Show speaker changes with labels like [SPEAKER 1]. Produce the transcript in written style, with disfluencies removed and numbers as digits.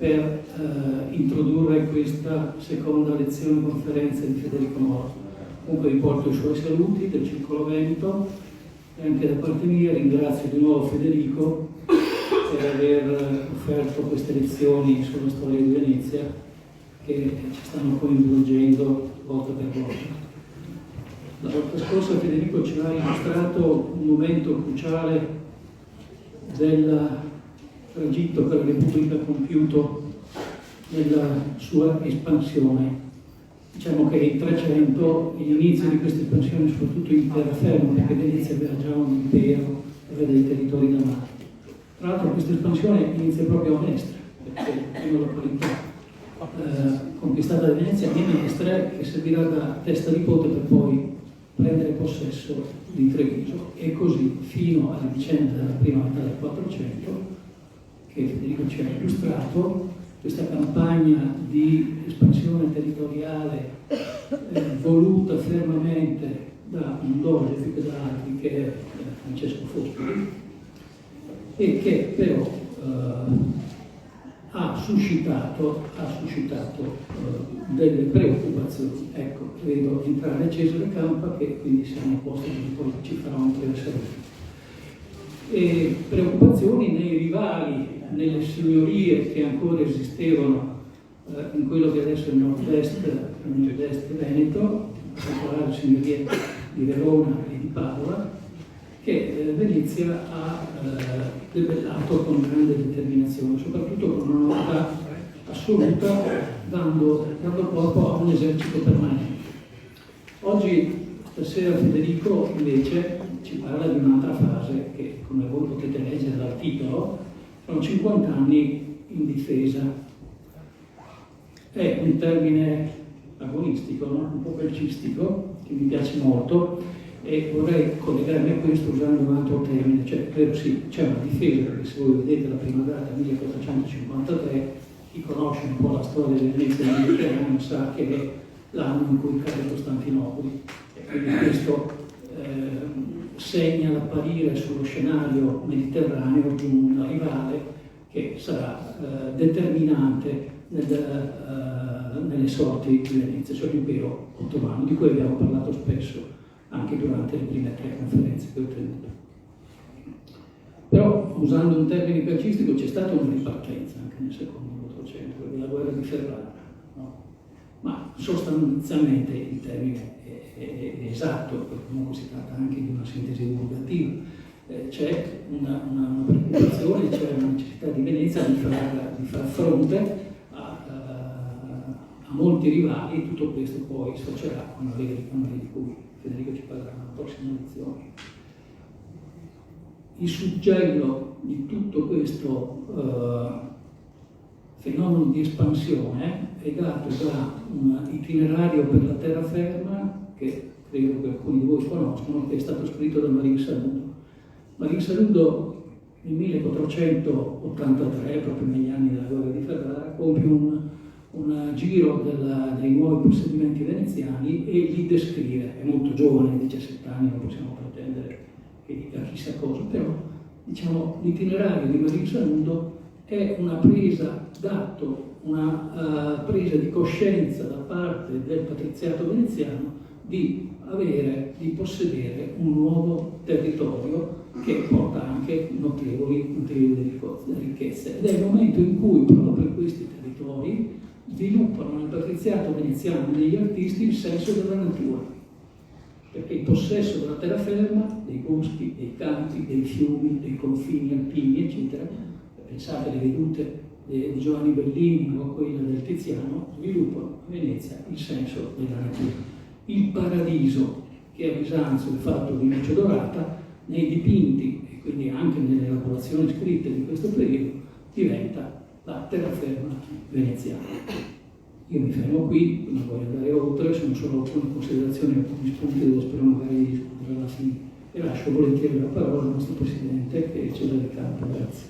[SPEAKER 1] per introdurre questa seconda lezione conferenza di Federico Moro. Comunque riporto i suoi saluti del Circolo Veneto e anche da parte mia ringrazio di nuovo Federico per aver offerto queste lezioni sulla storia di Venezia che ci stanno coinvolgendo volta per volta. La volta scorsa Federico ci ha illustrato un momento cruciale del tragitto che la Repubblica ha compiuto nella sua espansione. Diciamo che il 300 è l'inizio di questa espansione, soprattutto in terraferma, perché Venezia aveva già un impero, aveva dei territori da mare. Tra l'altro questa espansione inizia proprio a Mestre, perché è una località conquistata da Venezia di Mestre, che servirà da testa di ponte per poi prendere possesso di Treviso, e così fino alla vicenda della prima metà del 400 che Federico ci ha illustrato. Questa campagna di espansione territoriale voluta fermamente da un doge più che da altri, che è Francesco Foscoli, e che però ha suscitato delle preoccupazioni. Ecco, vedo entrare Cesare Campa, che quindi siamo a posto, poi ci farà un breve saluto. E preoccupazioni nei rivali, nelle signorie che ancora esistevano in quello che adesso è il nord-est Veneto, in particolare le signorie di Verona e di Padova, che Venezia ha debellato con grande determinazione, soprattutto con una novità assoluta, dando corpo a un esercito permanente. Oggi, stasera, Federico invece ci parla di un'altra fase che, come voi potete leggere dal titolo, sono 50 anni in difesa. È un termine agonistico, no? Un po' calcistico, che mi piace molto, e vorrei collegarmi a questo usando un altro termine, cioè sì, c'è una difesa, perché se voi vedete la prima data, 1453, chi conosce un po' la storia di Venezia mediterranea sa che è l'anno in cui cade Costantinopoli, e quindi questo segna l'apparire sullo scenario mediterraneo di un rivale che sarà determinante nelle sorti di Venezia, cioè l'impero ottomano, di cui abbiamo parlato spesso anche durante le prime 3 conferenze che ho tenuto. Però, usando un termine calcistico, c'è stata una ripartenza anche nel secondo 400, la guerra di Ferrara, no? Ma sostanzialmente il termine è esatto, perché comunque si tratta anche di una sintesi divulgativa. C'è una preoccupazione, c'è una necessità di Venezia di far fronte a molti rivali. Tutto questo poi sfocerà con la Lega di Camere, di cui Federico ci parlerà nella prossima lezione. Il suggello di tutto questo fenomeno di espansione è dato da un itinerario per la terraferma che credo che alcuni di voi conoscono, che è stato scritto da Marin Saludo. Marin Saludo nel 1483, proprio negli anni della guerra di Ferrara, compie un giro dei nuovi possedimenti veneziani e li descrive. È molto giovane, 17 anni, non possiamo pretendere che dica chissà cosa, però diciamo l'itinerario di Marin Saludo è una presa d'atto, una presa di coscienza da parte del patriziato veneziano di possedere un nuovo territorio che porta anche notevoli ricchezze. Ed è il momento in cui proprio questi territori sviluppano nel patriziato veneziano e negli artisti il senso della natura, perché il possesso della terraferma, dei boschi, dei campi, dei fiumi, dei confini alpini, eccetera, pensate alle vedute di Giovanni Bellini o quella del Tiziano, sviluppano a Venezia il senso della natura. Il paradiso, che a Bisanzio è fatto di luce dorata, nei dipinti e quindi anche nelle elaborazioni scritte di questo periodo diventa la terraferma veneziana. Io mi fermo qui, non voglio andare oltre, sono solo alcune considerazioni, alcuni spunti dove spero magari di discutere alla fine, e lascio volentieri la parola al nostro Presidente, che è Cesare Campa. Grazie.